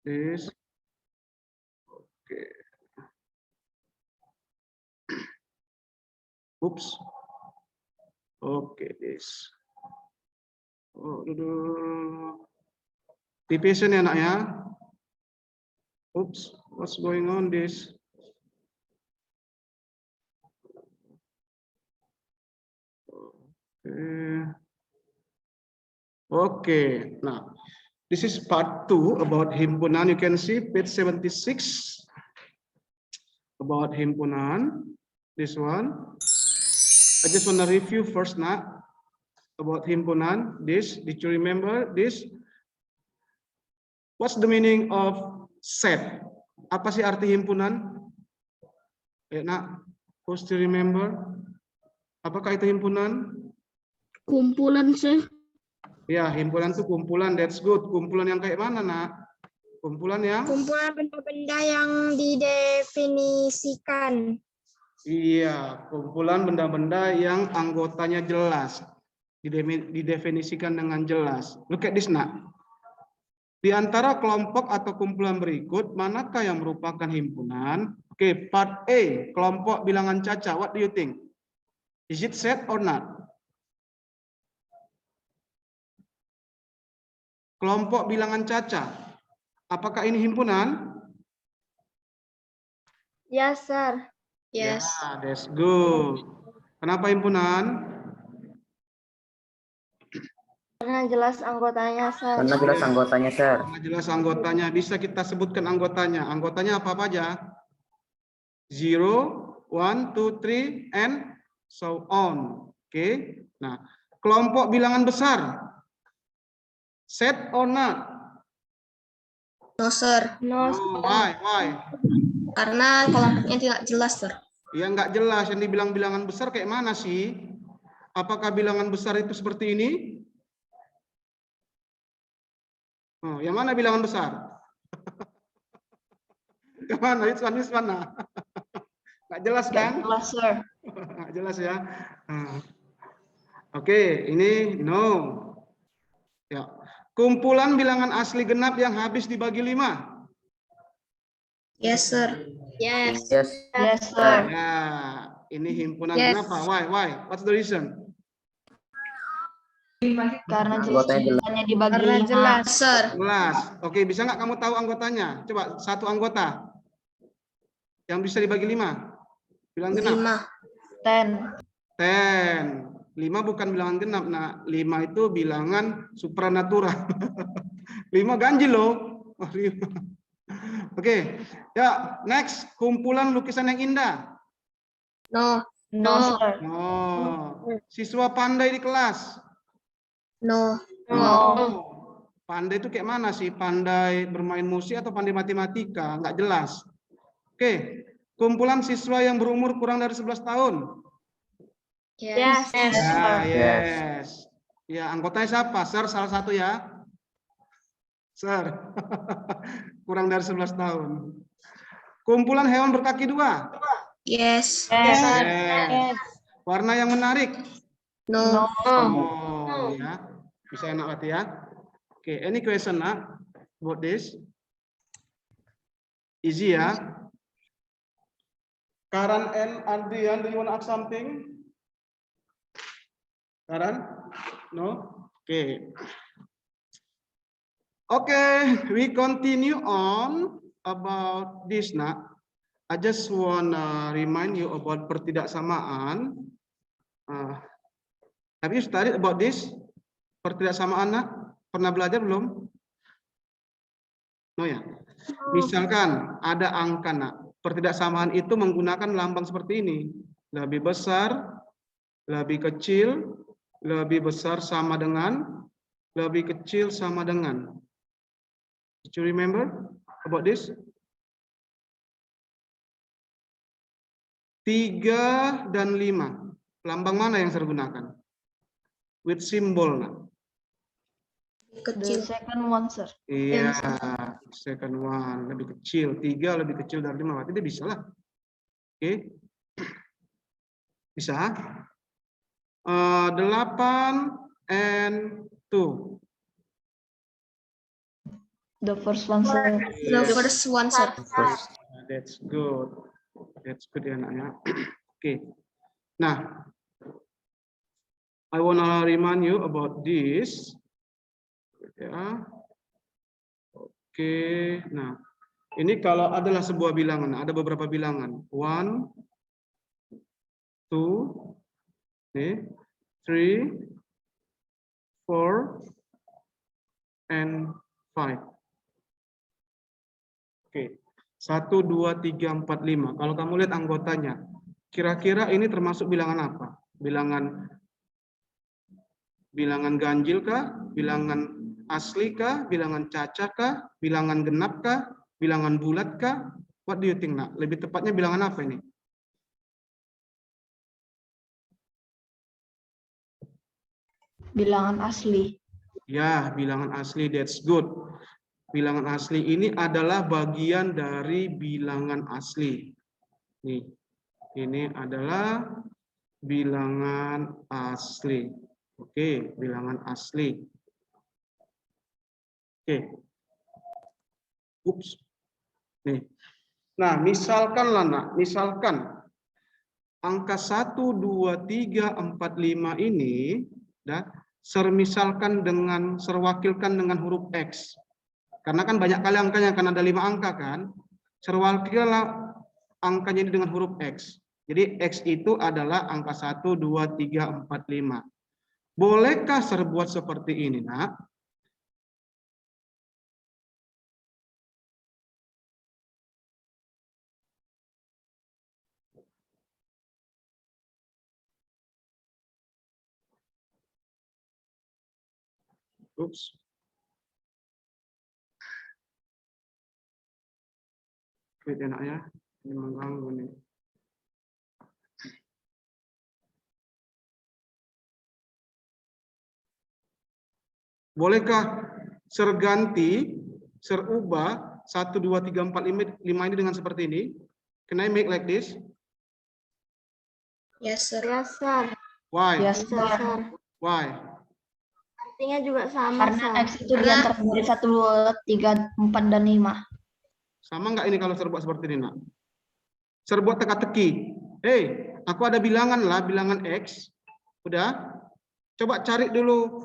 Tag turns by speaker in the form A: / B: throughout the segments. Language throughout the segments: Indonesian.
A: this. Okay. Oops. Okay, this. Oh, be patient ya nak ya. Oops, what's going on this? Okay. Now, this is part 2 about himpunan. You can see page 76 about himpunan. This one. I just want to review first now about himpunan. This, did you remember this? What's the meaning of set? Apa sih arti himpunan? Nak, who still remember? Apakah itu himpunan?
B: Kumpulan sih.
A: Ya, himpunan itu kumpulan. That's good. Kumpulan yang kayak mana, nak? Kumpulan yang?
B: Kumpulan benda-benda yang didefinisikan.
A: Iya, kumpulan benda-benda yang anggotanya jelas, didefinisikan dengan jelas. Look at this, nak. Di antara kelompok atau kumpulan berikut, manakah yang merupakan himpunan? Oke, part A, kelompok bilangan caca. What do you think? Is it set or not? Kelompok bilangan caca. Apakah ini himpunan?
B: Yes, sir.
A: Yes. Yeah, that's good. Kenapa himpunan?
B: Karena jelas anggotanya, sir.
C: Karena jelas anggotanya, sir.
A: Karena jelas anggotanya. Bisa kita sebutkan anggotanya. Anggotanya apa aja? 0, 1, 2, 3, and so on. Oke. Nah, kelompok bilangan besar. Set or not?
B: No, sir. No,
A: Oh, why?
B: Karena kelompoknya tidak jelas, sir.
A: Ya nggak jelas. Yang dibilang bilangan besar kayak mana sih? Apakah bilangan besar itu seperti ini? Oh, yang mana bilangan besar? Yang mana? This mana? Nggak jelas kan?
B: Nggak jelas, sir.
A: Nggak jelas ya. Oke, ini no. Ya. Kumpulan bilangan asli genap yang habis dibagi 5.
B: Yes, sir. Yes.
C: Yes.
B: Yes, sir.
A: Ya, ini himpunan
B: Yes.
A: kenapa? Why? What's the reason?
B: Karena
C: Anggotanya
B: jelasnya dibagi 5, sir.
A: Jelas. Oke, bisa nggak kamu tahu anggotanya? Coba satu anggota yang bisa dibagi 5. Bilang genap.
B: 5.
A: 10. 5 bukan bilangan genap, nah 5 itu bilangan supranatural. 5 ganjil loh. Oh, 5. Oke, ya next, kumpulan lukisan yang indah.
B: No, sir.
A: No. Siswa pandai di kelas.
B: No.
A: Pandai itu kayak mana sih? Pandai bermain musik atau pandai matematika? Nggak jelas. Oke, kumpulan siswa yang berumur kurang dari 11 tahun.
B: Yes.
A: Yes. Ya, anggotanya siapa? Sir, salah satu ya. Sir. Kurang dari 11 tahun. Kumpulan hewan berkaki 2.
B: Yes.
A: Yes. Warna yang menarik.
B: No.
A: Oh, ya. Bisa enak berarti ya. Oke, any question nak about this? Easy ya. Karan and Adrian, do you want to ask something? Karan? No? Okay. Okay, we continue on about this nak. I just want to remind you about pertidaksamaan. Have you studied about this? Pertidaksamaan nak? Pernah belajar belum? No ya. Misalkan ada angka nak. Pertidaksamaan itu menggunakan lambang seperti ini. Lebih besar, lebih kecil, lebih besar sama dengan, lebih kecil sama dengan. Did you remember about this? 3 dan 5. Lambang mana yang saya gunakan? With symbol nak.
B: Kecil. The second one, sir.
A: Iya, second one lebih kecil, 3 lebih kecil dari 5, berarti dia bisa lah. Oke, bisa. 8 and 2.
C: The first one, sir.
B: The first one, sir.
D: First.
A: That's good. That's good ya anaknya. Oke. Nah, I wanna remind you about this. Ya. Oke. Nah, ini kalau adalah sebuah bilangan, ada beberapa bilangan. 1, 2, 3, 4, and 5. Oke. 1, 2, 3, 4, 5. Kalau kamu lihat anggotanya, kira-kira ini termasuk bilangan apa? Bilangan ganjil kah? Bilangan asli kah? Bilangan caca kah? Bilangan genap kah? Bilangan bulat kah? What do you think, Nak? Lebih tepatnya bilangan apa ini?
C: Bilangan asli.
A: Ya, bilangan asli. That's good. Bilangan asli ini adalah bagian dari bilangan asli. Nih, ini adalah bilangan asli. Oke, bilangan asli. Oke. Ups. Nih. Nah, misalkan lah, Nak, misalkan angka 1, 2, 3, 4, 5 ini serwakilkan dengan huruf X. Karena kan banyak kali angkanya, kan ada 5 angka kan. Serwakilkanlah angkanya ini dengan huruf X. Jadi X itu adalah angka 1, 2, 3, 4, 5. Bolehkah serbuat seperti ini, Nak? Ups. Wait, enak ya. Ini mengganggu nih. Bolehkah serganti, serubah 1, 2, 3, 4, 5 ini dengan seperti ini? Can I make like this?
B: Yes, sir.
D: Yes, sir.
A: Why?
C: Yes,
D: Yes,
C: sir.
D: sir.
A: Why?
D: Artinya juga sama,
C: Karena
D: sir.
C: X itu diantara dari 1, 2, 3, 4, dan 5.
A: Sama nggak ini kalau serbuat seperti ini, Nak? Serbuat teka-teki. Hey, aku ada bilangan lah, bilangan X. Udah? Coba cari dulu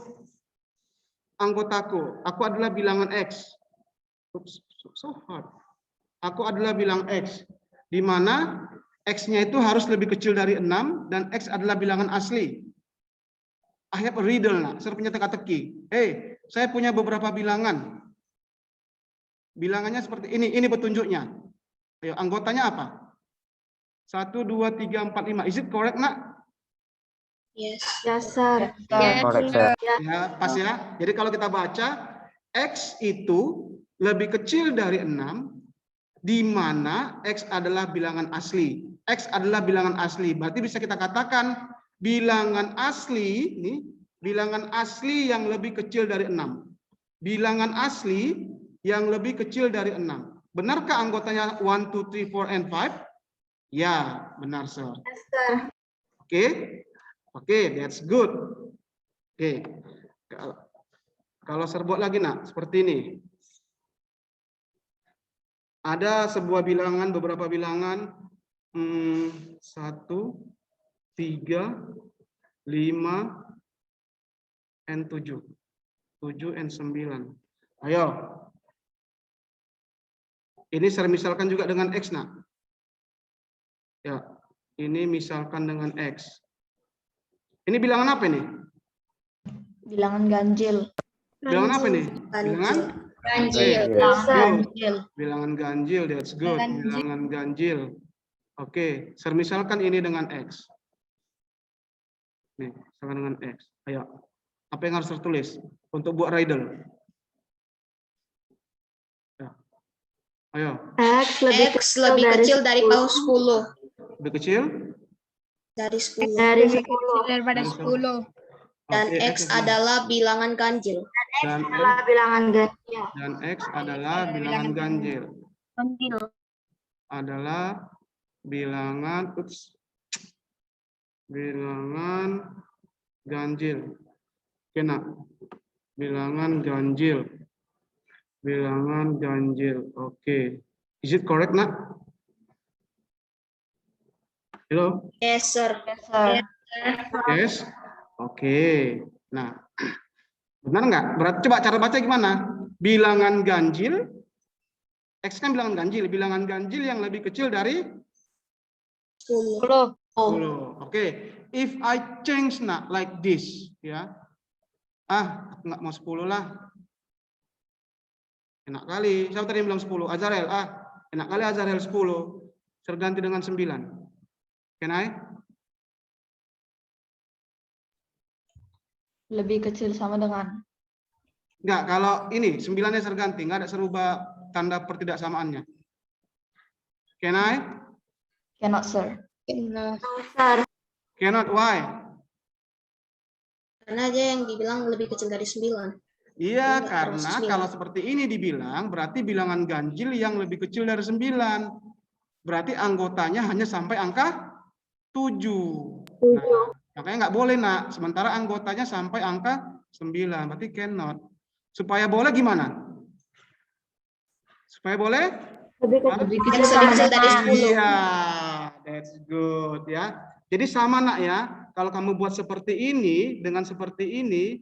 A: anggotaku. Aku adalah bilangan X. Oops, so hard. Aku adalah bilang X. Di mana X-nya itu harus lebih kecil dari 6 dan X adalah bilangan asli. I have a riddle, Nak. Saya punya teka-teki. Hey, saya punya beberapa bilangan. Bilangannya seperti ini. Ini petunjuknya. Ayo, anggotanya apa? 1, 2, 3, 4, 5. Is it correct, Nak?
B: Yes.
D: Yes, sir.
C: Yes,
D: Correct, sir.
A: Ya, pas ya. Jadi kalau kita baca, X itu lebih kecil dari 6, di mana X adalah bilangan asli. X adalah bilangan asli. Berarti bisa kita katakan bilangan asli, nih, bilangan asli yang lebih kecil dari 6. Bilangan asli yang lebih kecil dari 6. Benarkah anggotanya 1, 2, 3, 4, and 5? Ya, benar, sir.
D: Yes, sir.
A: Oke. Oke, that's good. Oke. Kalau serbuat lagi, Nak, seperti ini. Ada sebuah bilangan, beberapa bilangan. 1, 3, 5, and 7. 7 and 9. Ayo. Ini saya misalkan juga dengan X, Nak. Ya, ini misalkan dengan X. Ini bilangan apa ini?
C: Bilangan ganjil.
A: Bilangan apa ini? Bilangan
B: Ganjil.
C: Bilangan
A: good.
C: ganjil.
A: Bilangan ganjil, that's good. Bilangan ganjil. Oke, saya misalkan ini dengan X. Nih, misalkan dengan X. Ayo, apa yang harus tertulis untuk buat riddle? Ya. Ayo,
D: X lebih
B: X lebih kecil dari 10.
A: lebih kecil?
B: Dari 10.
D: dari 10.
E: Daripada 10.
B: Dan
A: Oke,
B: X adalah bilangan ganjil.
A: dan
D: Adalah bilangan ganjil.
A: dan X adalah bilangan ganjil.
E: Ganjil.
A: Adalah bilangan bilangan ganjil. Kena bilangan ganjil. Bilangan ganjil. Oke. Is it correct, Nak? Hello?
B: Yes, sir.
C: Yes, sir.
A: Yes? Oke. Nah, benar nggak? Berarti coba cara baca gimana? Bilangan ganjil, X kan bilangan ganjil. Bilangan ganjil yang lebih kecil dari
B: 10.
A: 10. Oke. If I change nak like this, ya. Nggak mau 10 lah. Enak kali. Siapa tadi yang bilang 10? Azarel. Enak kali Azarel 10. Terganti dengan 9. Can I?
C: Lebih kecil sama dengan.
A: Enggak, kalau ini 9-nya terganti, enggak ada serubah tanda pertidaksamaannya. Can I?
C: Cannot, sir.
B: No.
D: Sir.
A: Cannot. Why?
B: Karena dia yang dibilang lebih kecil dari 9.
A: Iya,
B: Enggak,
A: karena
B: termasuk 9.
A: kalau seperti ini dibilang, berarti bilangan ganjil yang lebih kecil dari 9. Berarti anggotanya hanya sampai angka 7. Nah, makanya nggak boleh, Nak. Sementara anggotanya sampai angka 9. Berarti cannot. Supaya boleh gimana? Supaya boleh?
C: Lebih kecil
B: Harus
C: sama
B: lebih kecil dari
C: dengan.
B: 10.
A: Iya, that's good ya. Jadi sama, Nak, ya. Kalau kamu buat seperti ini dengan seperti ini,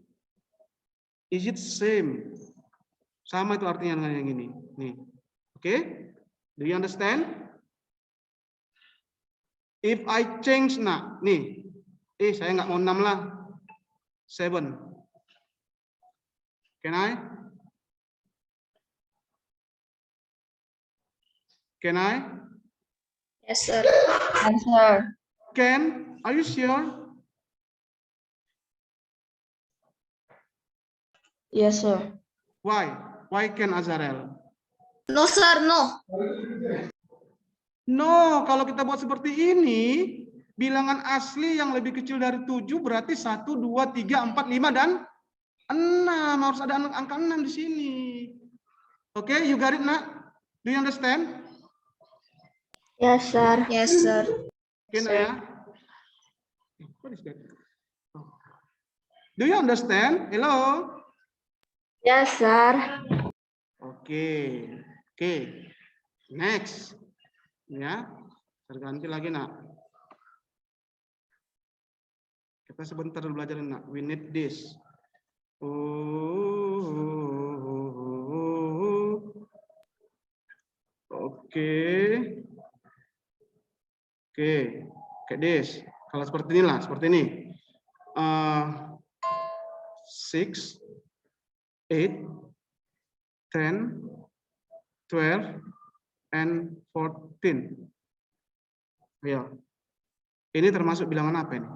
A: is it same? Sama itu artinya dengan yang ini. Nih. Oke? Do you understand? If I change, Nak, nih. Saya nggak mau 6 lah. 7. Can I? Can I?
B: Yes, sir.
C: Answer.
A: Can? Are you sure?
C: Yes, sir.
A: Why? Why can, Azarel?
B: No, sir. No.
A: No, kalau kita buat seperti ini, bilangan asli yang lebih kecil dari 7 berarti 1, 2, 3, 4, 5, dan 6. Harus ada angka 6 di sini. Oke, you got it, Nak? Do you understand?
D: Yes, sir.
B: Yes, sir.
A: Oke, Nak, ya? What is that? Do you understand? Hello?
D: Yes, sir.
A: Oke. Oke. Next. Ya. Terganti lagi, Nak. Kita sebentar dulu belajar, Nak. We need this. Oke. Oke. Kayak this. Kalau seperti inilah, seperti ini. 6, 8, 10, 12, and 14. Ayo. Ini termasuk bilangan apa ini?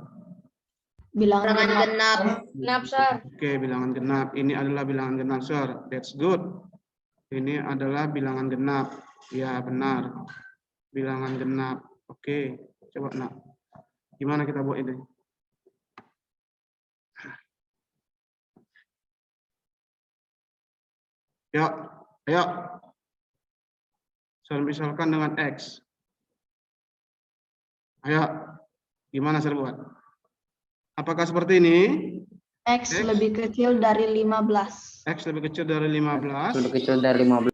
C: Bilangan
B: Bilangan
C: genap.
B: genap.
A: Oke, bilangan genap. Ini adalah bilangan genap, sir. That's good. Ini adalah bilangan genap. Ya, benar. Bilangan genap. Oke, coba, Nak. Gimana kita buat ini? Yuk, ayo. Saya misalkan dengan X. Ayo, gimana saya buat? Apakah seperti ini?
C: X
A: X.
C: lebih kecil dari 15.
A: X lebih kecil dari 15.
F: Lebih kecil dari 15.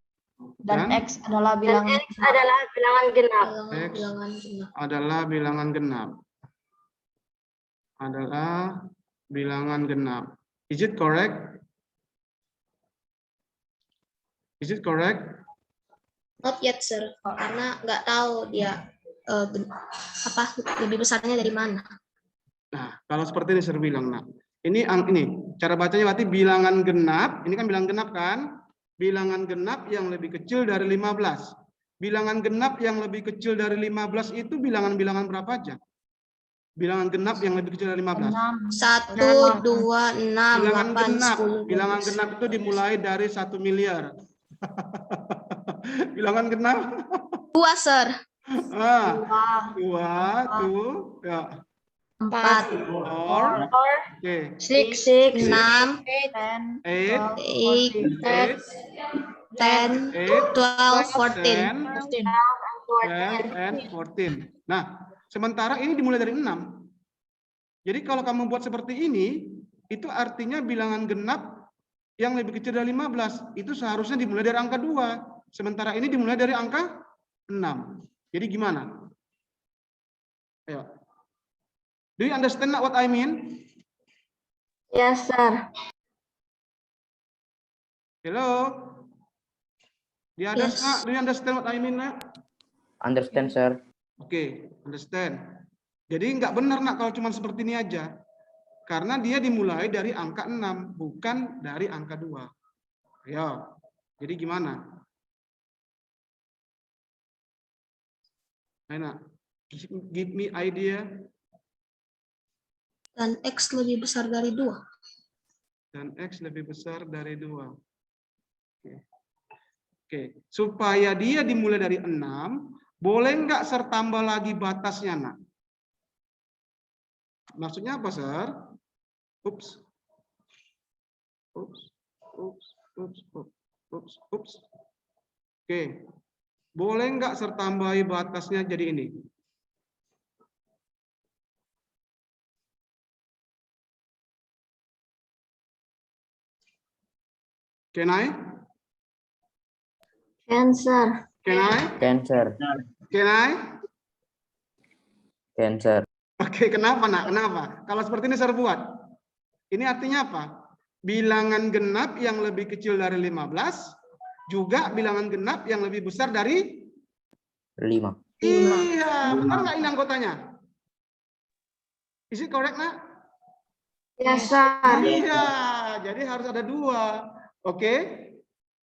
C: Dan
A: Dan
C: X adalah
D: Dan
C: bilangan
D: X adalah bilangan genap.
A: X
B: Bilangan genap.
A: adalah bilangan genap. Adalah bilangan genap. Is it correct? Is it correct?
B: Not yet, sir. Karena nggak tahu dia lebih besarnya dari mana.
A: Nah, kalau seperti ini saya bilang, Nak. Ini cara bacanya berarti bilangan genap. Ini kan bilangan genap kan? Bilangan genap yang lebih kecil dari 15. Bilangan genap yang lebih kecil dari 15 itu bilangan-bilangan berapa aja? Bilangan genap yang lebih kecil dari 15.
B: 1, 2, 6,
A: Bilangan
B: 8,
A: genap.
B: 10.
A: Bilangan genap itu dimulai dari 1 miliar. Bilangan genap.
B: 2, sir.
A: 2, tuh, ya.
B: 4,
A: 4, oke.
B: 6, 6,
C: 10,
A: 8,
B: 8,
A: 8,
B: 10, 12, 14.
A: 12, and 14. Nah, sementara ini dimulai dari 6. Jadi kalau kamu buat seperti ini, itu artinya bilangan genap yang lebih kecil dari 15 itu seharusnya dimulai dari angka 2. Sementara ini dimulai dari angka 6. Jadi gimana? Ayo. Do you understand what I mean?
D: Yes, sir.
A: Hello? Di atas,
B: Yes.
A: Nak, do you understand what I mean, Nak?
F: Understand, sir.
A: Oke, understand. Jadi nggak benar, Nak, kalau cuma seperti ini aja. Karena dia dimulai dari angka 6, bukan dari angka 2. Ayo, jadi gimana? Ayo, Nak, give me idea.
B: Dan X lebih besar dari 2.
A: Dan X lebih besar dari 2. Oke. Supaya dia dimulai dari 6, boleh nggak Sir tambah lagi batasnya, Nak? Maksudnya apa, Sir? Ups. Ups. Ups. Ups. Ups. Ups. Ups. Oke. Boleh nggak Sir tambahi batasnya jadi ini? Can I?
D: Can, sir.
A: Can I?
F: Can, sir.
A: Can I?
F: Can, sir.
A: Oke, kenapa, Nak? Kenapa? Kalau seperti ini Sir buat. Ini artinya apa? Bilangan genap yang lebih kecil dari 15, juga bilangan genap yang lebih besar dari
F: 5.
A: Iya, benar nggak ini anggotanya? Is it correct, Nak?
D: Yes, sir.
A: Iya, jadi harus ada 2. Oke.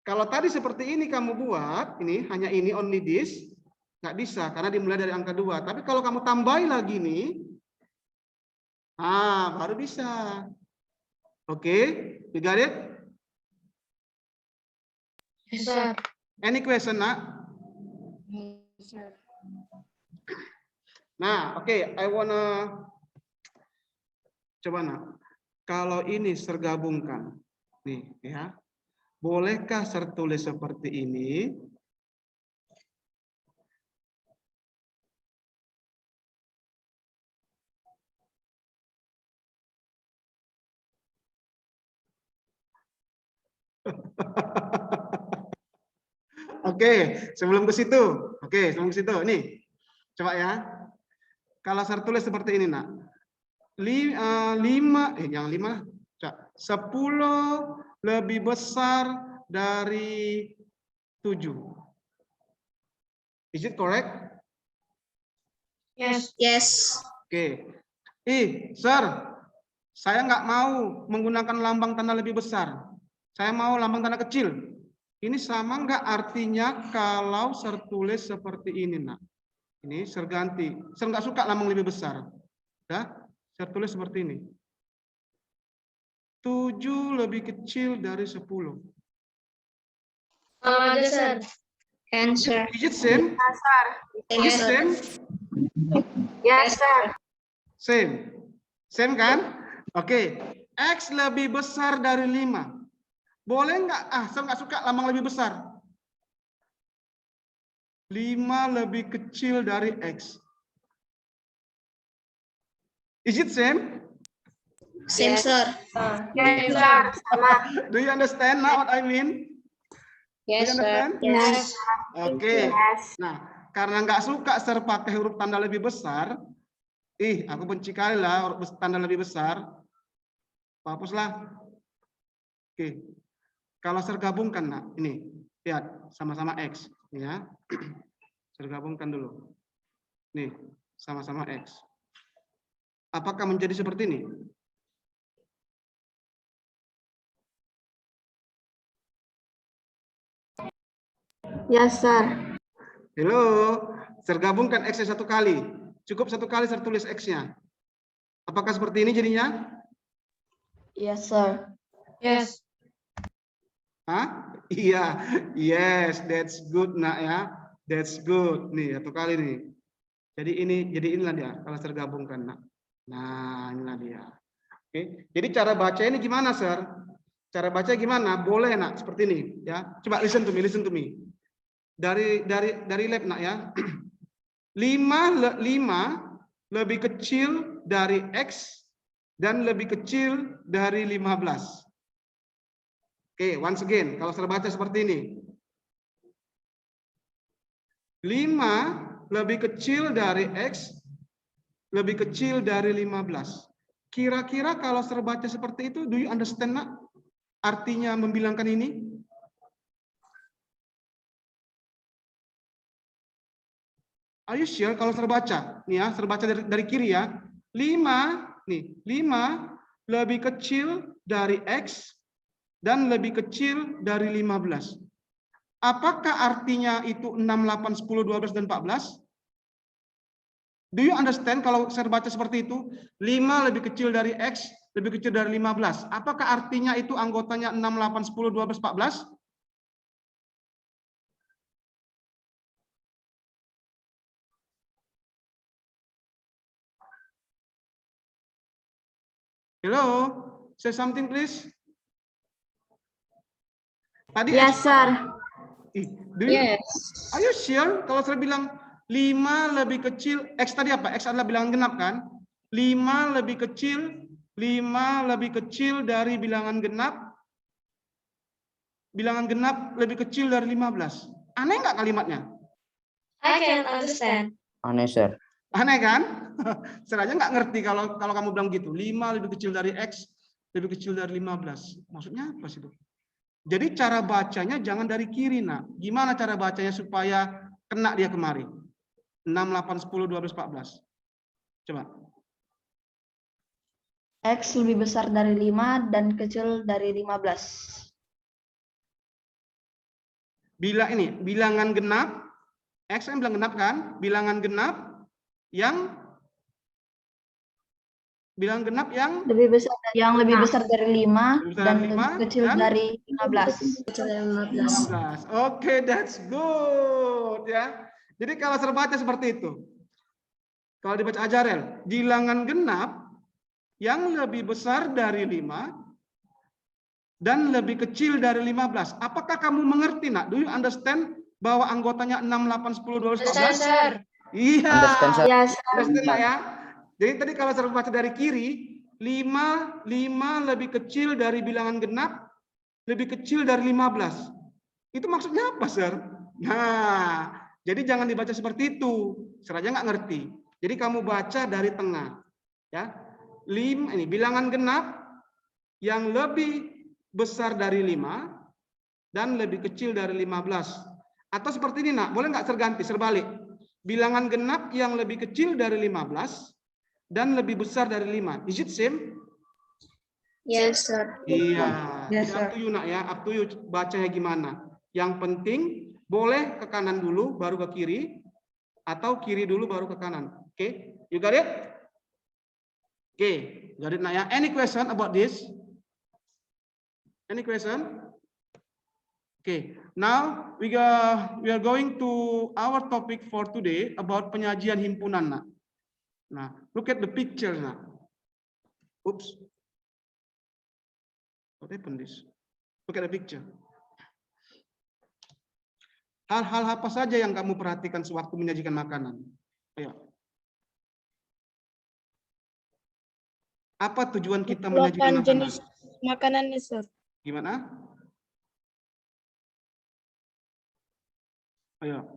A: Kalau tadi seperti ini kamu buat, ini hanya ini only this, nggak bisa karena dimulai dari angka 2. Tapi kalau kamu tambahi lagi nih, baru bisa. Oke, you got it?
E: Yes, sir.
A: Any question, Nak? Nah, oke, I wanna coba, Nak. Kalau ini sergabungkan, nih ya, bolehkah Sir tulis seperti ini? Oke, sebelum ke situ. Oke, sebelum ke situ. Nih, coba ya. Kalau Sir tulis seperti ini, Nak. 10 lebih besar dari 7. Is it correct?
E: Yes.
B: Yes.
A: Oke. Sir, saya nggak mau menggunakan lambang tanda lebih besar. Saya mau lambang tanda kecil. Ini sama nggak artinya kalau Sir tulis seperti ini, Nak? Ini Sir ganti. Sir nggak suka lambang lebih besar. Ya, Sir tulis seperti ini. 7 lebih kecil dari 10.
E: Sama aja, sir. Can, sir.
A: Is it same?
D: Yes, sir.
A: Is it same?
D: Yes, sir.
A: Same. Same kan? Oke. X lebih besar dari 5. Boleh nggak? Saya nggak suka lambang lebih besar. 5 lebih kecil dari X. Is it same?
B: Same,
D: Yes.
B: sir.
D: Yes, sir. Sama.
A: Do you understand now what I mean?
E: Yes,
A: Do you
E: sir.
A: understand?
D: Yes.
A: Oke.
D: Yes.
A: Nah, karena nggak suka Sir pakai huruf tanda lebih besar, aku benci kali lah huruf tanda lebih besar. Hapuslah. Oke. Kalau Sir gabungkan, nah, ini lihat sama-sama X, ya. Sir gabungkan dulu. Nih, sama-sama X. Apakah menjadi seperti ini?
D: Yes, sir.
A: Halo, Sir gabungkan X satu kali. Cukup satu kali Sir tulis X-nya. Apakah seperti ini jadinya?
C: Yes, sir.
E: Yes.
A: Hah? Iya, yes, that's good, Nak ya. That's good. Nih, satu kali nih. Jadi inilah dia kalau Sir gabungkan, Nak. Nah, inilah dia. Oke. Jadi cara baca ini gimana, Sir? Cara baca gimana? Boleh, Nak, seperti ini, ya. Coba listen to me. Dari lab, Nak ya. 5 lebih kecil dari X dan lebih kecil dari 15. Oke, once again, kalau saya baca seperti ini. 5 lebih kecil dari X, lebih kecil dari 15. Kira-kira kalau saya baca seperti itu, do you understand, Nak? Artinya membilangkan ini? Are you sure kalau saya baca? Nih ya, saya baca dari kiri ya. 5 lebih kecil dari X dan lebih kecil dari 15. Apakah artinya itu 6, 8, 10, 12, dan 14? Do you understand kalau saya baca seperti itu? 5 lebih kecil dari X, lebih kecil dari 15. Apakah artinya itu anggotanya 6, 8, 10, 12, 14? Hello, say something please. Tadi
D: Yes, sir.
A: do you,
E: Yes.
A: are you sure kalau saya bilang 5 lebih kecil, X tadi apa? X adalah bilangan genap kan? 5 lebih kecil dari bilangan genap lebih kecil dari 15. Aneh nggak kalimatnya?
E: I can understand.
F: Aneh, sir.
A: Aneh kan? Saya aja nggak ngerti kalau kamu bilang gitu. 5 lebih kecil dari X, lebih kecil dari 15. Maksudnya apa sih itu? Jadi cara bacanya jangan dari kiri, nak. Gimana cara bacanya supaya kena dia kemari? 6, 8, 10, 12, 14. Coba.
C: X lebih besar dari 5 dan kecil dari 15.
A: Bila ini bilangan genap, X kan bilangan genap kan? Bilangan genap yang
C: Lebih besar dari 5
A: lebih besar
C: dan
A: dari 5
C: lebih kecil
A: dan
C: dari 15.
B: Kecil dari 15.
A: 15. Oke, that's good ya. Jadi kalau saya baca seperti itu. Kalau dibaca Ajarel, bilangan genap yang lebih besar dari 5 dan lebih kecil dari 15. Apakah kamu mengerti, nak? Do you understand bahwa anggotanya 6, 8, 10, 12, 14?
E: Understand, sir.
A: Iya.
F: Understand, sir.
D: Yes, sir.
A: Understand, nak, ya? Jadi tadi kalau saya baca dari kiri, 5 lebih kecil dari bilangan genap, lebih kecil dari 15. Itu maksudnya apa, Sir? Nah, jadi jangan dibaca seperti itu. Saya aja nggak ngerti. Jadi kamu baca dari tengah. Ya. 5 ini bilangan genap yang lebih besar dari 5 dan lebih kecil dari 15. Atau seperti ini, nak. Boleh nggak terganti, serbalik. Bilangan genap yang lebih kecil dari 15 dan lebih besar dari 5. Is it same?
B: Yes, sir.
A: Iya.
C: Yes,
A: Up to you, nak, ya. Up to you bacanya gimana. Yang penting boleh ke kanan dulu baru ke kiri atau kiri dulu baru ke kanan. Oke? You got it? Oke, got it, nak, ya. Any question about this? Any question? Okay, now we are going to our topic for today about penyajian himpunan, nak. Nah, look at the picture, nak. Oops. What happened this? Look at the picture. Hal-hal apa saja yang kamu perhatikan sewaktu menyajikan makanan? Ayo. Apa tujuan kita menyajikan makanan?
E: jenis makanannya, sir.
A: Gimana? Ayo.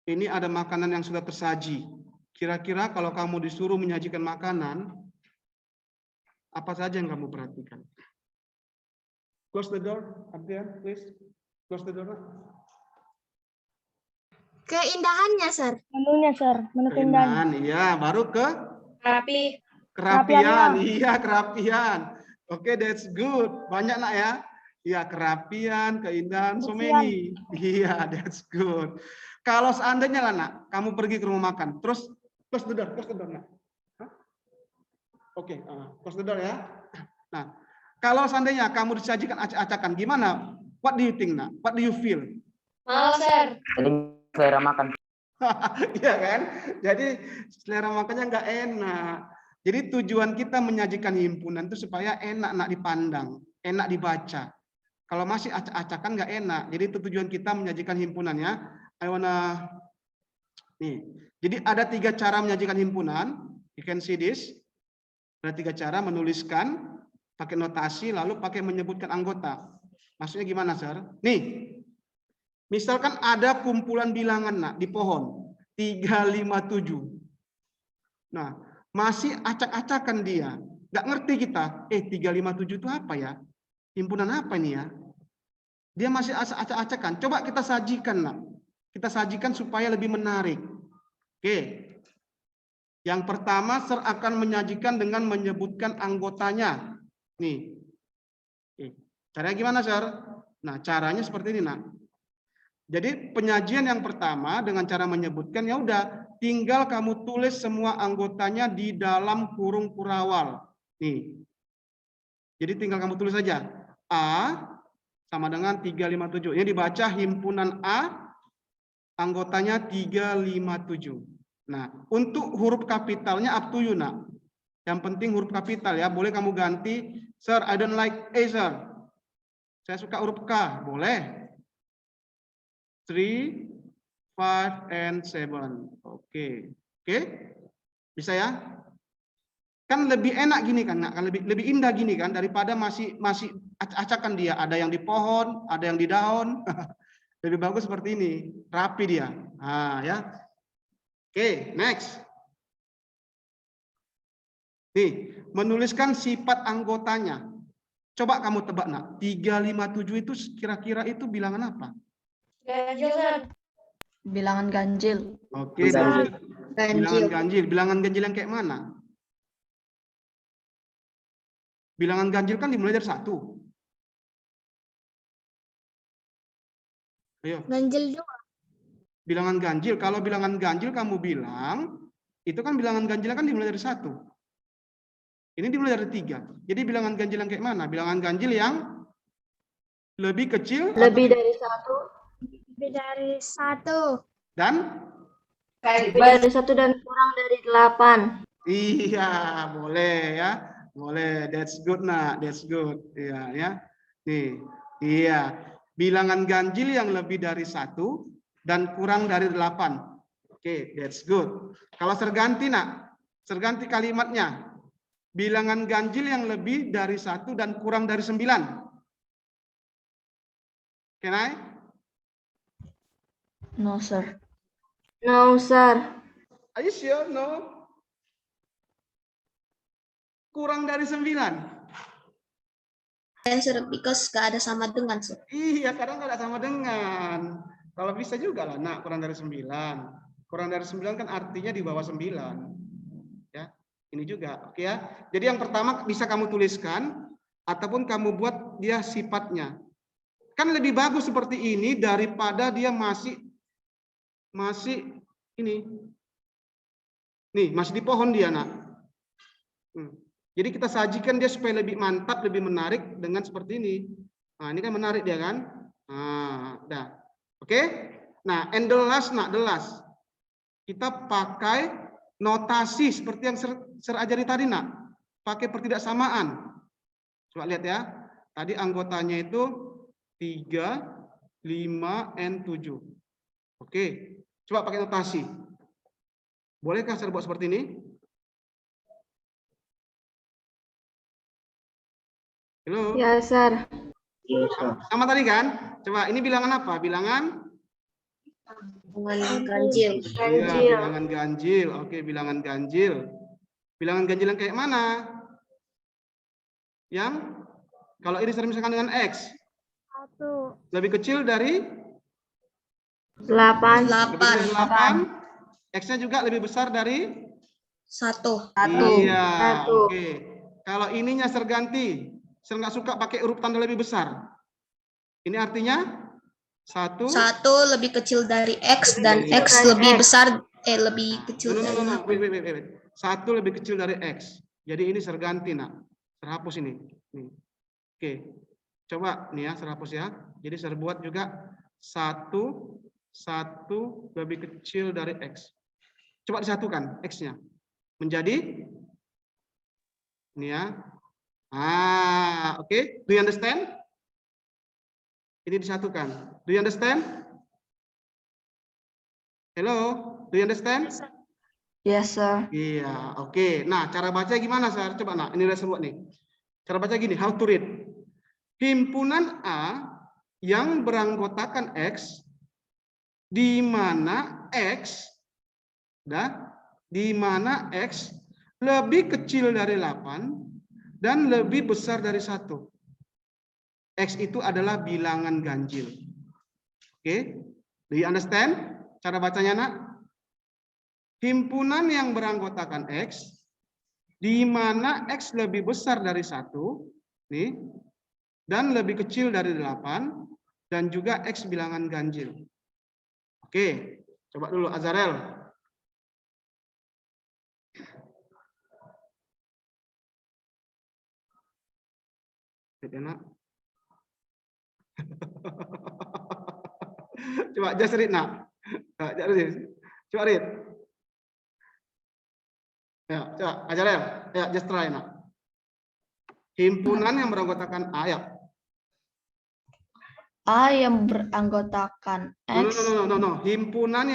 A: Ini ada makanan yang sudah tersaji. Kira-kira kalau kamu disuruh menyajikan makanan, apa saja yang kamu perhatikan? Close the door, Abdia, please. Close the door.
B: Keindahannya, sir.
E: Menunya, sir. Menu
A: Keindahan, iya. Baru ke
E: Rapi.
A: kerapian. Iya, kerapian. Oke, that's good. Banyak, nak, ya. Iya, kerapian, keindahan, so many. Iya, that's good. Kalau seandainya lah, nak, kamu pergi ke rumah makan, terus close the door, nak. Oke, close the door, ya. Nah, kalau seandainya kamu disajikan acak-acakan, gimana? What do you think, nak? What do you feel?
E: Mau, sir.
F: Jadi selera makan.
A: Iya kan? Jadi selera makannya nggak enak. Jadi tujuan kita menyajikan himpunan itu supaya enak, nak, dipandang, enak dibaca. Kalau masih acak-acakan nggak enak. Jadi itu tujuan kita menyajikan himpunan, ya. Nih. Jadi ada 3 cara menyajikan himpunan. You can see this. Ada 3 cara: menuliskan, pakai notasi, lalu pakai menyebutkan anggota. Maksudnya gimana, Sir? Nih, misalkan ada kumpulan bilangan nak di pohon 357. Nah, masih acak-acakan dia. Nggak ngerti kita, 357 itu apa ya? Himpunan apa ini ya? Dia masih acak-acakan. Coba kita sajikan nak. Kita sajikan supaya lebih menarik. Oke. Yang pertama, Sir akan menyajikan dengan menyebutkan anggotanya. Nih. Oke. Caranya gimana, Sir? Nah, caranya seperti ini, nak. Jadi penyajian yang pertama dengan cara menyebutkan, ya udah, tinggal kamu tulis semua anggotanya di dalam kurung kurawal. Nih. Jadi tinggal kamu tulis saja. A sama dengan 357. Ini dibaca himpunan A, anggotanya 357. Nah, untuk huruf kapitalnya up to you, nak. Yang penting huruf kapital ya. Boleh kamu ganti, Sir, I don't like A, Sir. Saya suka huruf K. Boleh. 3, 5, and 7. Oke. Oke? Bisa ya? Kan lebih enak gini kan, nak? Kan lebih indah gini kan, daripada masih acakan dia. Ada yang di pohon, ada yang di daun. Lebih bagus seperti ini. Rapi dia. Nah, ya. Oke, next. Nih, menuliskan sifat anggotanya. Coba kamu tebak, nak. 357 itu kira-kira itu bilangan apa?
E: Ganjil, Sir.
C: Bilangan ganjil.
A: Oke,
F: Ganjil.
A: bilangan ganjil. Bilangan ganjil yang kayak mana? Bilangan ganjil kan dimulai dari 1. Ayo.
E: Ganjil 2.
A: Bilangan ganjil. Kalau bilangan ganjil kamu bilang, itu kan bilangan ganjil kan dimulai dari 1. Ini dimulai dari 3. Jadi bilangan ganjil yang kayak mana? Bilangan ganjil yang lebih kecil.
D: Lebih dari 1.
E: Lebih dari 1.
A: Dan?
D: Lebih dari 1 dan kurang dari 8.
A: Iya, boleh ya. Boleh. That's good, nak. That's good. Iya, ya. Nih. Iya. Bilangan ganjil yang lebih dari 1 dan kurang dari 8. Oke, that's good. Kalau serganti, nak. Serganti kalimatnya. Bilangan ganjil yang lebih dari 1 dan kurang dari 9. Can I?
C: No, Sir.
D: No, Sir.
A: Are you sure? No. Kurang dari 9.
B: Answer because gak ada sama dengan, Sir.
A: Iya, kadang nggak ada sama dengan. Kalau bisa juga lah, nak, kurang dari 9. Kurang dari 9 kan artinya di bawah 9. Ya, ini juga. Oke ya. Jadi yang pertama bisa kamu tuliskan ataupun kamu buat dia sifatnya. Kan lebih bagus seperti ini daripada dia masih ini. Nih, masih di pohon dia, nak. Jadi kita sajikan dia supaya lebih mantap, lebih menarik dengan seperti ini. Nah, ini kan menarik dia kan? Nah, dah. Oke? Nah, and the last, nak, the last. Kita pakai notasi seperti yang Sir ajari tadi, nak. Pakai pertidaksamaan. Coba lihat ya. Tadi anggotanya itu 3, 5, and 7. Oke. Coba pakai notasi. Bolehkah Sir buat seperti ini? Halo?
D: Ya, Sir.
A: Sama tadi kan? Coba ini bilangan apa? Bilangan?
B: Bilangan ganjil.
A: Iya, bilangan ganjil. Oke, bilangan ganjil. Bilangan ganjil yang kayak mana? Yang kalau ini sering misalkan dengan X.
E: 1.
A: Lebih kecil dari
D: 8.
A: lebih kecil dari 8. X-nya juga lebih besar dari
B: 1.
A: Iya,
D: 1.
A: oke. Kalau ininya serganti. Saya nggak suka pakai huruf tanda lebih besar. Ini artinya 1.
B: 1 lebih kecil dari X dan X lebih besar, lebih kecil dari
A: Wait. 1 lebih kecil dari X. Jadi ini serganti, nak. Terhapus ini. Nih. Oke. Coba nih ya, terhapus ya. Jadi saya buat juga 1 lebih kecil dari X. Coba disatukan X-nya. Menjadi ini ya. Oke. Do you understand? Ini disatukan. Do you understand? Hello? Do you understand?
C: Yes, Sir.
A: Iya, oke. Nah, cara baca gimana, Sir? Coba, nak. Ini udah sebuah nih. Cara baca gini, how to read. Himpunan A yang beranggotakan X, di mana X, di mana X lebih kecil dari 8 dan lebih besar dari 1. X itu adalah bilangan ganjil. Oke, do you understand cara bacanya, nak? Himpunan yang beranggotakan X, di mana X lebih besar dari 1, nih, dan lebih kecil dari 8, dan juga X bilangan ganjil. Oke, coba dulu Azarel. Enak. Coba just read, nak. Coba read. Ya, coba Azarel. Ya, just try, nak. Himpunan yang beranggotakan A, ya.
C: A yang beranggotakan X.
A: No. Himpunan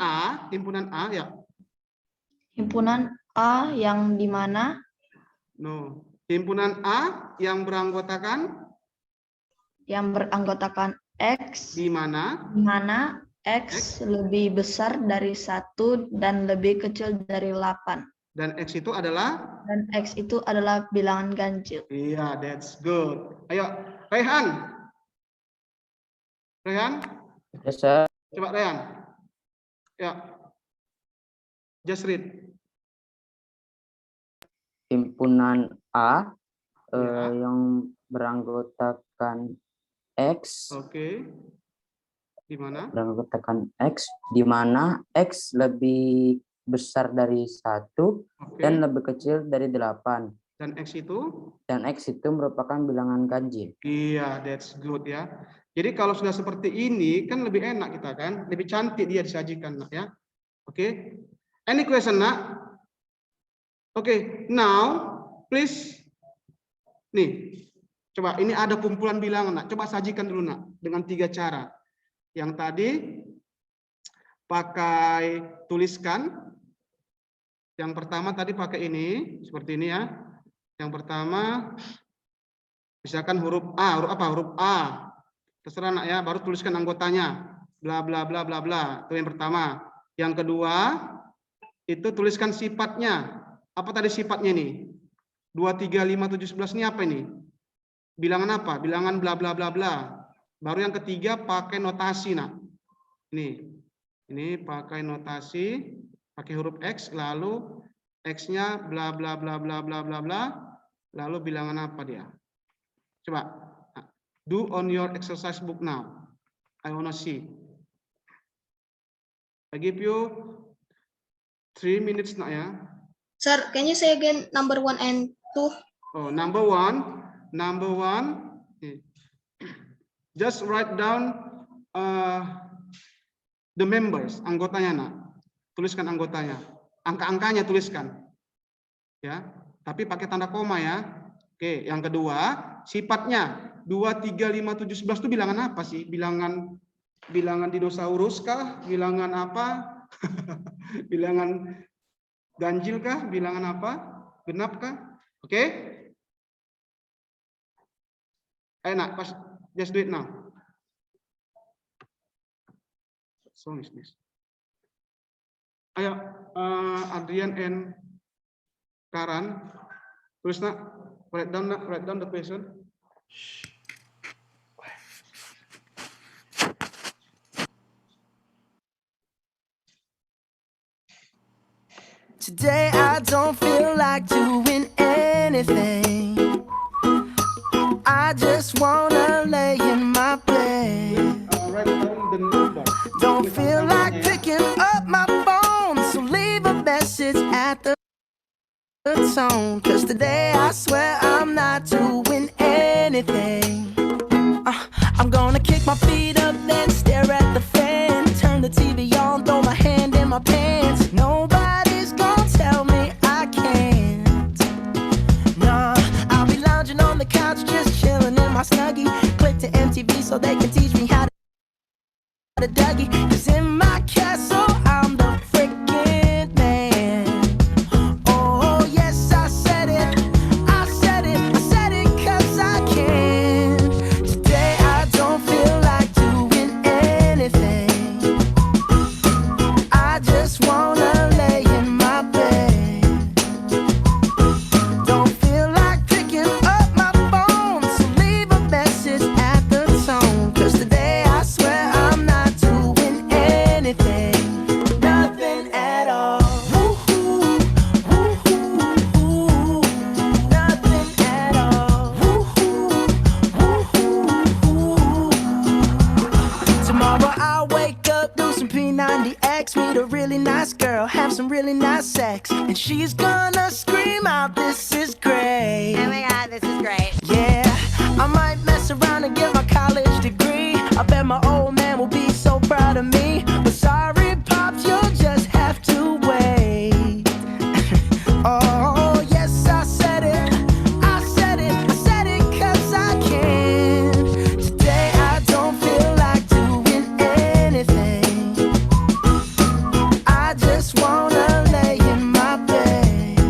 A: A, ya.
C: Himpunan A yang di mana?
A: No. Himpunan A yang beranggotakan
C: X,
A: di mana
C: di mana X lebih besar dari 1 dan lebih kecil dari 8.
A: dan X itu adalah
C: bilangan ganjil.
A: iya, that's good. Ayo, Rehan.
F: Yes, sir.
A: Coba Rehan. Ya. Just read.
F: Himpunan A
A: Ya.
F: yang beranggotakan X,
A: Oke. Di mana?
F: beranggotakan X, di mana X lebih besar dari 1
A: Oke.
F: dan lebih kecil dari 8.
A: Dan X itu?
F: Dan X itu merupakan bilangan ganjil.
A: Iya, that's good ya. Jadi kalau sudah seperti ini kan lebih enak kita kan, lebih cantik dia disajikan, nak, ya. Oke. Any question, nak? Oke, now please. Nih, coba ini ada kumpulan bilangan, nak. Coba sajikan dulu, nak, dengan 3 cara. Yang tadi pakai tuliskan. Yang pertama tadi pakai ini, seperti ini ya. Yang pertama misalkan huruf A, huruf A. Terserah, nak, ya, baru tuliskan anggotanya. Bla bla bla bla bla. Itu yang pertama. Yang kedua itu tuliskan sifatnya. Apa tadi sifatnya ini? 2, 3, 5, 7, 11 ini apa ini? Bilangan apa? Bilangan bla bla bla bla. Baru yang ketiga pakai notasi, nak. Ini pakai notasi, pakai huruf X, lalu X-nya bla bla bla bla bla bla bla. Lalu bilangan apa dia? Coba do on your exercise book now. I wanna see. I give you 3 minutes, nak, ya.
B: Sir, can you say again number 1 and 2?
A: Oh, number one, just write down the members, anggotanya, nak. Tuliskan anggotanya, angka-angkanya tuliskan, ya. Tapi pakai tanda koma, ya. Oke, yang kedua sifatnya 2, 3, 5, 7, 11 itu bilangan apa sih? Bilangan dinosaurus kah? Bilangan apa? Bilangan ganjil kah? Bilangan apa? Genap kah? Oke? Ayo, nak, just do it now. What song is this? Ayo, Adrian and Karan, tulis, nak, write down the question.
G: Today I don't feel like doing anything. I just wanna lay in my bed.
A: Write down the number.
G: Don't feel like picking up my phone, so leave a message at the tone. 'Cause today I swear I'm not doing anything. I'm gonna kick my feet up, then stare at the fan. Turn the TV on, throw my hand in my pants. Nobody's gonna tell me I can't. Nah, I'll be lounging on the couch, just chilling in my Snuggie. Click to MTV so they can teach me how to Dougie. 'Cause in my castle, I'm the freaking man. Oh yes, I said it Tomorrow I'll wake up, do some P90X, meet a really nice girl, have some really nice sex, and she's gonna scream out, "This is great."
H: Oh my God, this is great.
G: Yeah, I might mess around and get my college degree. I bet my old man will be so proud of me. But sorry, Pops, you'll just have to wait. Oh, yes, I said it. I said it. I said it 'cause I can. Today I don't feel like doing anything. I just wanna lay in my bed.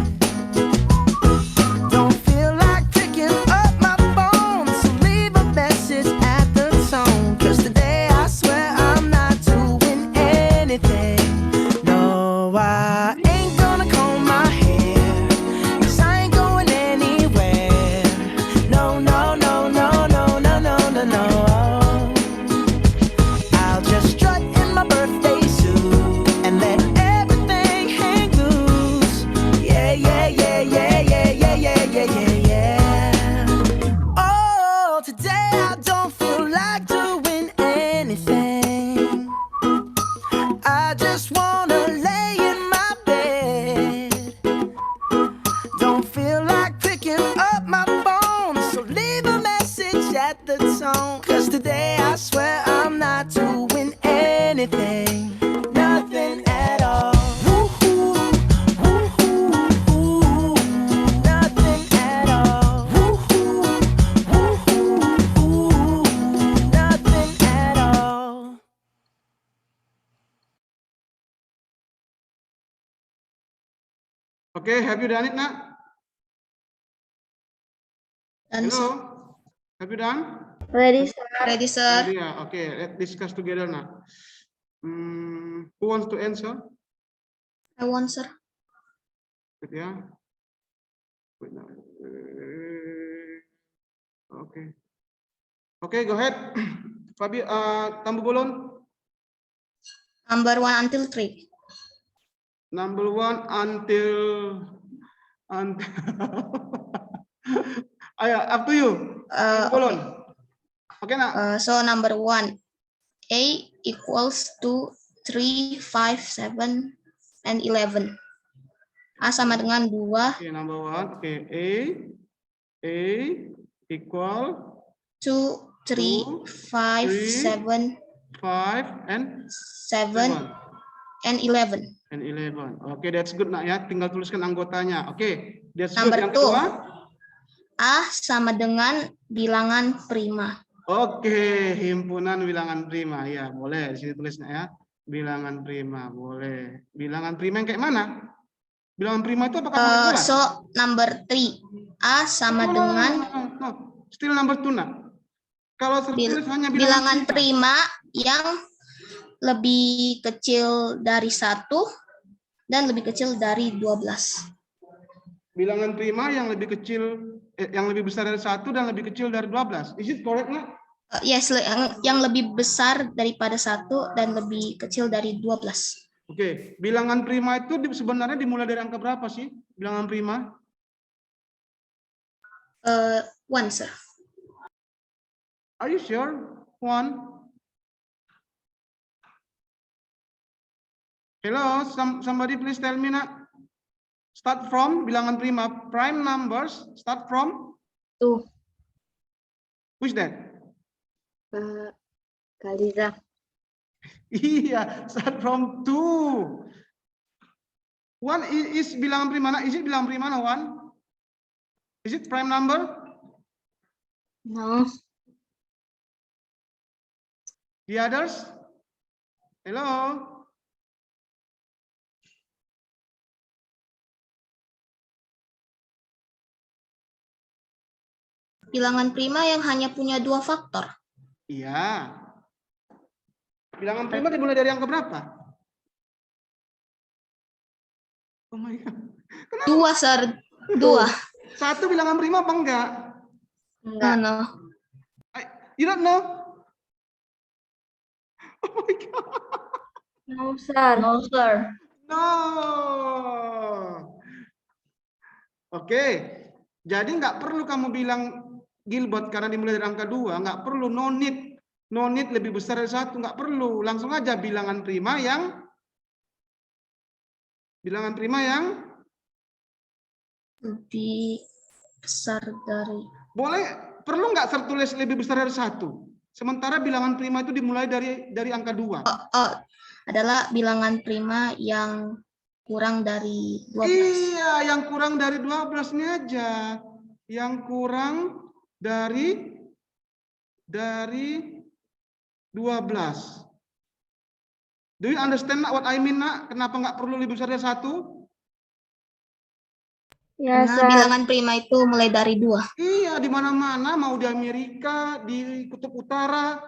G: Don't feel like picking up my phone, so leave a message at the tone. 'Cause today I swear I'm not doing anything. No, I ain't gonna comb my hair, 'cause I ain't going anywhere. No, no, no, no, no, no, no, no, no. I'll just strut in my birthday suit and let everything hang loose. Yeah, yeah, yeah, yeah, yeah, yeah, yeah, yeah, yeah, yeah. Oh, today I don't feel like doing anything. I just wanna lay in my bed. Don't feel like picking up my phone, so leave a message at the tone. 'Cause today I swear I'm not doing anything. Nothing at all. Woo-hoo, woo-hoo, woo-hoo. Nothing at all. Woo-hoo, woo-hoo, woo-hoo. Nothing at all.
A: Okay, have you done it, Nak?
B: Dan
A: Hello? Have you done?
D: Ready, sir.
B: ready, sir.
A: Yeah, okay, let's discuss together now. Who wants to answer?
B: I want, sir.
A: Wait, yeah. Wait now. Okay. Okay, go ahead. Fabi, Tambu Bolon.
B: Number 1 until 3.
A: Number 1 until Ayo, up to you. Tambu Bolon. Okay, Nak.
B: So number 1, A equals to 3, 5, 7, and 11. A sama dengan 2,
A: Okay, number 1. Okay, A equal
B: 2, 3, 5, 7,
A: 5 and
B: 7, and 11.
A: and 11. Okay, that's good, Nak, ya. Tinggal tuliskan anggotanya. Okay, that's good.
B: Number
A: Yang
B: 2,
A: kedua.
B: A sama dengan bilangan prima.
A: Oke, himpunan bilangan prima. Ya, boleh. Di sini tulisnya ya. Bilangan prima, boleh. Bilangan prima yang kayak mana? Bilangan prima itu apakah mulai kelas?
B: So number 3, A sama dengan
A: No. Still number 2, Nak. Kalau tertulis hanya
B: bilangan prima yang lebih kecil dari 1 dan lebih kecil dari 12.
A: Bilangan prima yang lebih kecil, yang lebih besar dari 1 dan lebih kecil dari 12. Is it correct, Nak?
B: Yes, yang lebih besar daripada 1 dan lebih kecil dari 12.
A: Oke, bilangan prima itu sebenarnya dimulai dari angka berapa sih? Bilangan prima?
B: 1, sir.
A: Are you sure? 1. Hello, somebody please tell me, Nak. Start from bilangan prima. Prime numbers start from
D: 2.
A: which that?
D: Kaliza.
A: Iya, start from 2. 1 is bilangan prima. Is it bilangan prima? 1? Is it prime number?
D: No.
A: The others? Hello?
B: Bilangan prima yang hanya punya 2 faktor.
A: Iya. Bilangan prima dimulai dari angka berapa? Oh my God.
B: 2, sir. 2.
A: 1 bilangan prima apa enggak?
D: Enggak.
B: No.
A: You don't know? Oh my God.
D: No, sir.
C: No, sir.
A: No. Oke. Jadi nggak perlu kamu bilang Gilbert karena dimulai dari angka 2, nggak perlu, no need. No need lebih besar dari 1, nggak perlu. Langsung aja bilangan prima yang
B: Lebih besar dari.
A: boleh, perlu nggak tertulis lebih besar dari 1? Sementara bilangan prima itu dimulai dari angka 2.
B: Oh, adalah bilangan prima yang kurang dari 12.
A: Iya, yang kurang dari 12 ini aja. Yang kurang dari 12. Do you understand nak what I mean nak? Kenapa nggak perlu lebih besar dari 1?
E: Ya,
B: Karena bilangan prima itu mulai dari 2.
A: Iya, di mana-mana, mau di Amerika, di kutub utara,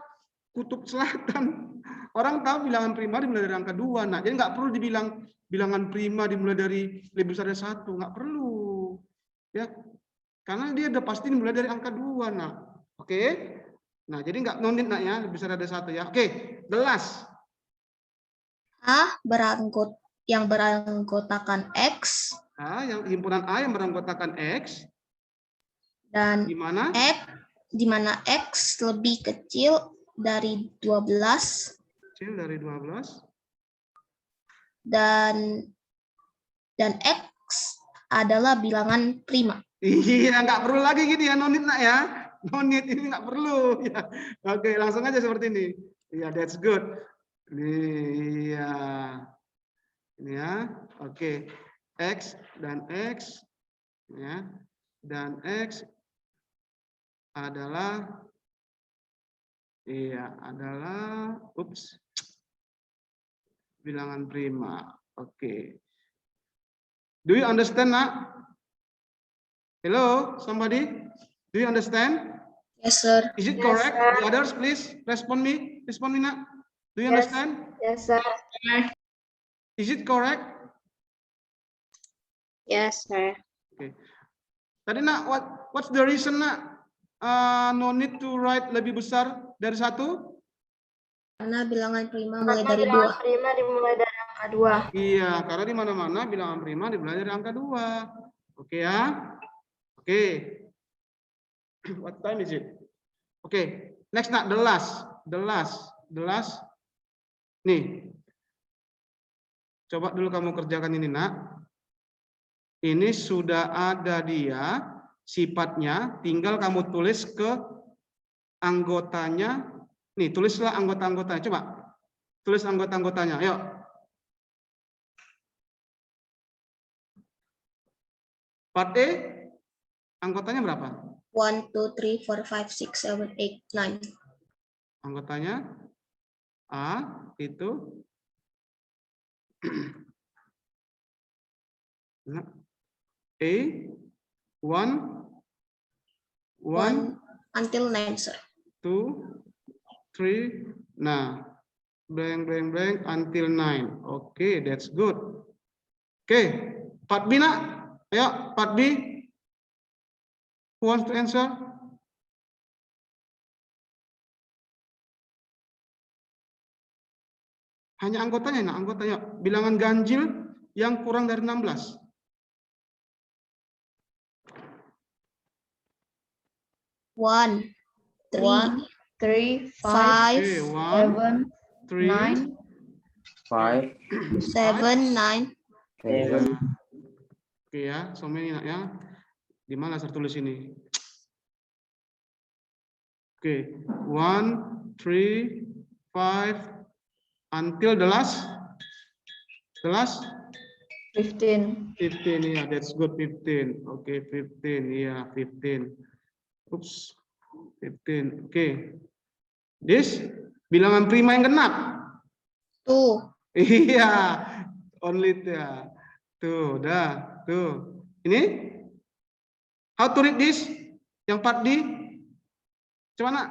A: kutub selatan. Orang tahu bilangan prima dimulai dari angka 2. Nah, jadi nggak perlu dibilang bilangan prima dimulai dari lebih besar dari 1. Nggak perlu. Ya, karena dia udah pasti dimulai dari angka 2. Nah, oke. Nah, jadi nggak nonit nak ya, lebih besar dari 1 ya. Oke, the last.
B: Yang beranggotakan X.
A: Yang himpunan A yang beranggotakan X.
B: Dan
A: Di mana?
B: di mana X lebih kecil dari 12.
A: Kecil dari 12.
B: Dan X adalah bilangan prima.
A: Iya, nggak perlu lagi gitu ya, nonit nak ya. Nonit ini nggak perlu. Ya. Oke, langsung aja seperti ini. Iya, that's good. Iya. Ini ya. Oke. X dan X. Ya. Dan X adalah bilangan prima. Oke. Do you understand, nak? Hello, somebody? Do you understand?
B: Yes, sir.
A: Is it
E: Yes,
A: correct?
E: sir.
A: The others, please respond me. Respond me, nak. Do you
E: Yes.
A: understand?
E: Yes, sir.
A: Is it correct?
E: Yes, sir.
A: Tadi nak, what's the reason, nak? No need to write lebih besar dari 1?
B: Karena bilangan prima mulai
E: Karena
B: dari
E: bilangan
B: 2.
E: prima dimulai dari angka 2.
A: Iya, karena di mana-mana bilangan prima dimulai dari angka 2. Oke ya? Oke. What time is it? Oke, next, nak, the last. Nih. Coba dulu kamu kerjakan ini, nak. Ini sudah ada dia sifatnya, tinggal kamu tulis ke anggotanya. Nih, tulislah anggota-anggotanya. Coba tulis anggota-anggotanya. Ayo. Part A, anggotanya berapa?
B: 1, 2, 3, 4, 5, 6, 7, 8, 9.
A: Anggotanya A itu A 1
B: Until 9, sir.
A: 2 3. Nah, blank until 9. Oke, that's good. Oke, part B, nak. Ayo, part B. Who wants to answer? Hanya anggotanya, nah, anggotanya. Bilangan ganjil yang kurang dari 16.
B: One,
C: 1,
B: 3,
C: 3, 5,
B: 5,
A: Okay, 1,
C: 7,
A: 3,
C: 9.
F: 5,
B: 7, 9.
F: 7.
A: Oke ya, so many, nak, ya. Di mana saya tulis ini? Oke, 1, 3, 5, until the last
C: 15.
A: 15, ya, that's good, 15. Oke, 15, ya, 15. Oops, 15. Oke. This bilangan prima yang genap.
B: 2.
A: Iya, only ya. Tuh, dah, tuh. Ini how to read this? Yang part D. Coba, nak.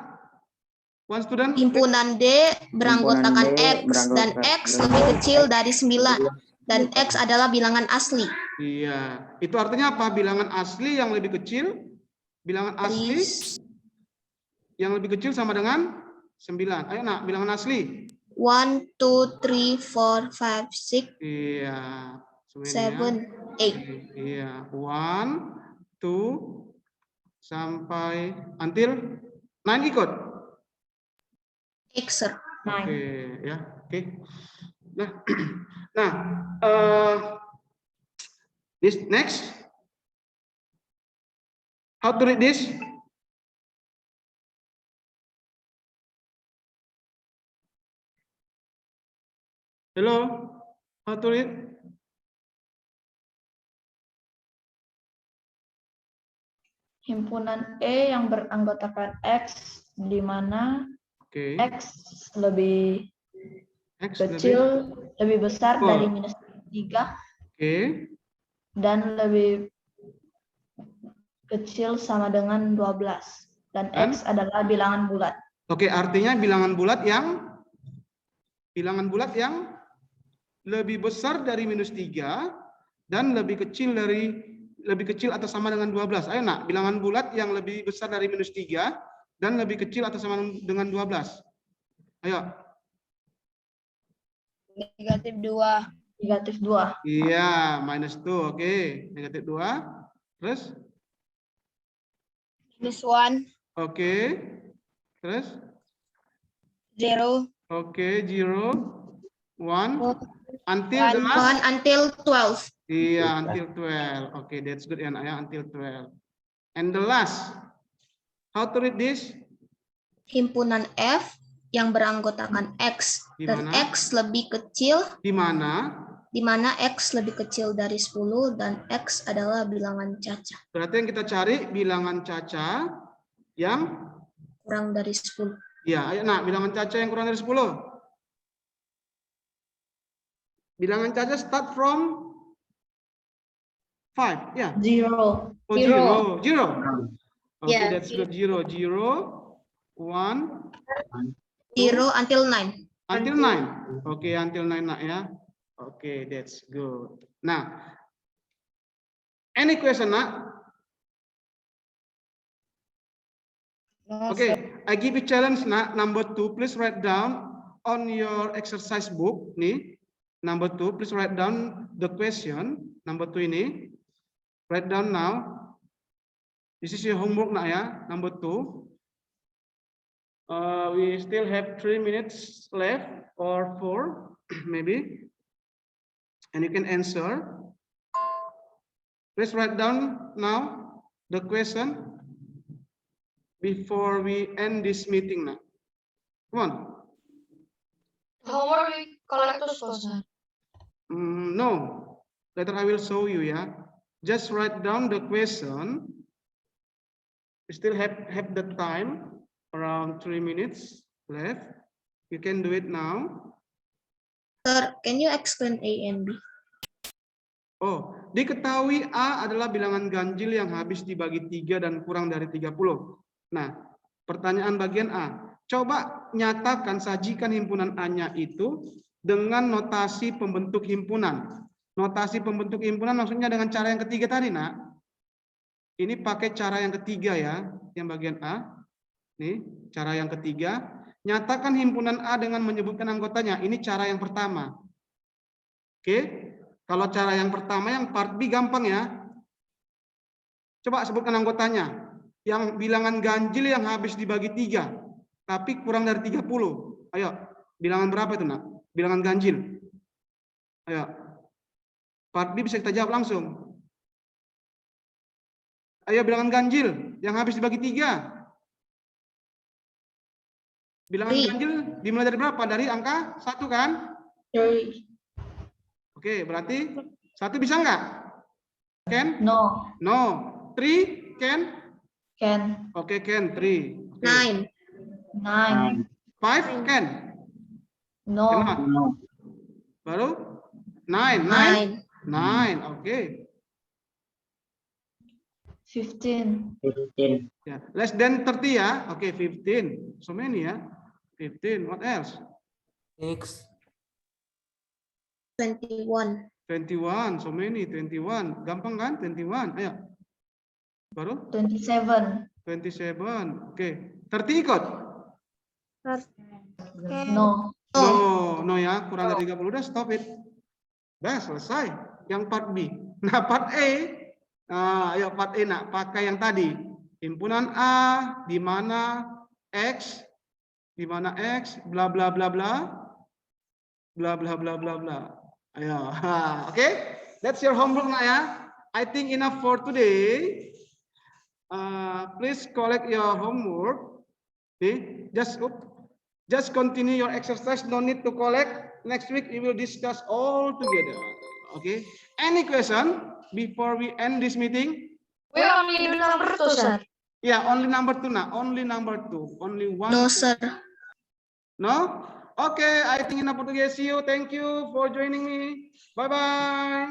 A: One student.
B: Himpunan D beranggotakan
F: Himpunan D
B: X dan X lebih kecil dari 9. Dan X adalah bilangan asli.
A: Iya, itu artinya apa? Bilangan asli yang lebih kecil, bilangan asli yang lebih kecil sama dengan 9. Ayo, nak, bilangan asli.
B: 1, 2, 3, 4, 5, 6,
A: Iya,
B: 7, 8.
A: Iya, 1, 2 sampai until 9 ikut.
B: X, sir.
A: Oke, ya. Oke. Nah, nah, this next. How to read this? Hello, how to read?
C: Himpunan E yang beranggotakan X, di mana
A: Oke.
C: X lebih
A: X
C: kecil, lebih besar
A: Oh.
C: dari minus 3,
A: Oke.
C: dan lebih kecil sama dengan 12. Dan X adalah bilangan bulat.
A: Oke, artinya bilangan bulat yang lebih besar dari minus 3 dan lebih kecil atau sama dengan 12. Ayo nak, bilangan bulat yang lebih besar dari minus 3 dan lebih kecil atau sama dengan 12. Ayo.
B: Negatif 2.
C: Negatif 2.
A: Iya, minus 2. Oke, negatif 2. Terus?
B: Minus 1.
A: Oke. Terus?
B: 0.
A: Oke, 0. 1. Until
B: 1 until 12.
A: Iya, until 12. Okay, that's good, ya, until 12. And the last, how to read this?
B: Himpunan F yang beranggotakan X dan
A: Gimana?
B: X lebih kecil,
A: Di mana?
B: di mana X lebih kecil dari 10 dan X adalah bilangan caca
A: Berarti yang kita cari bilangan caca yang
B: kurang dari 10.
A: ya, ayo nak, bilangan caca yang kurang dari 10. Bilangan caca start from 5, ya.
C: 0.
A: Oh, 0. Okay,
B: Yeah.
A: that's good. 0, 1,
B: 0 until 9.
A: until 9. Okay, until 9 nak, ya. Okay, that's good. Nah, any question nak? Okay, I give you challenge nak, number 2. Please write down on your exercise book nih. Number 2, please write down the question. Number 2 ini. Write down now. This is your homework nak, ya. Number 2. We still have 3 minutes left or 4 maybe. And you can answer. Please write down now the question before we end this meeting now. Come on.
E: Homework we collect those.
A: No. Later I will show you, ya. Just write down the question. You still have the time, around 3 minutes left. You can do it now.
B: Sir, can you explain A and B?
A: Oh, diketahui A adalah bilangan ganjil yang habis dibagi 3 dan kurang dari 30. Nah, pertanyaan bagian A. Coba nyatakan, sajikan himpunan A-nya itu dengan notasi pembentuk himpunan. Notasi pembentuk himpunan maksudnya dengan cara yang ketiga tadi, nak. Ini pakai cara yang ketiga, ya, yang bagian A. Nih, cara yang ketiga. Nyatakan himpunan A dengan menyebutkan anggotanya. Ini cara yang pertama. Oke, kalau cara yang pertama, yang part B gampang, ya. Coba sebutkan anggotanya. Yang bilangan ganjil yang habis dibagi 3, tapi kurang dari 30. Ayo, bilangan berapa itu, nak? Bilangan ganjil. Ayo. Part B bisa kita jawab langsung. Ayo, bilangan ganjil yang habis dibagi 3. Bilangan ganjil dimulai dari berapa? Dari angka 1 kan? Oke, berarti 1 bisa enggak? Can?
C: No.
A: No. 3 can?
C: Can.
A: Oke, can. 3.
B: 9.
C: 9.
A: 5 can?
C: No.
A: Cannot. Baru? 9.
B: 9.
A: 9. Oke.
C: 15.
A: Ya, less than 30, ya. Oke, 15. So many, ya. 15. What else?
F: 6.
B: 21.
A: 21. So many. 21. Gampang kan? 21. Ayo. Baru?
C: 27.
A: 27. Oke. 30 ikut?
C: No.
A: No, ya. Kurang dari 30. Udah, stop it. Udah, selesai. Yang part B. Nah, part A. Nah, ayo part A, nak. Pakai yang tadi. Himpunan A, di mana X di mana X, bla bla bla bla, bla bla bla bla bla. Ayo, oke? That's your homework nak ya. I think enough for today. Please collect your homework. Okay? Just continue your exercise. No need to collect. Next week we will discuss all together. Okay? Any question before we end this meeting?
D: We only do number 2, sir.
A: Yeah, only number 2 now. Only number 2. Only one.
B: No, sir.
A: No? Okay, I think enough for today. See you. Thank you for joining me. Bye-bye.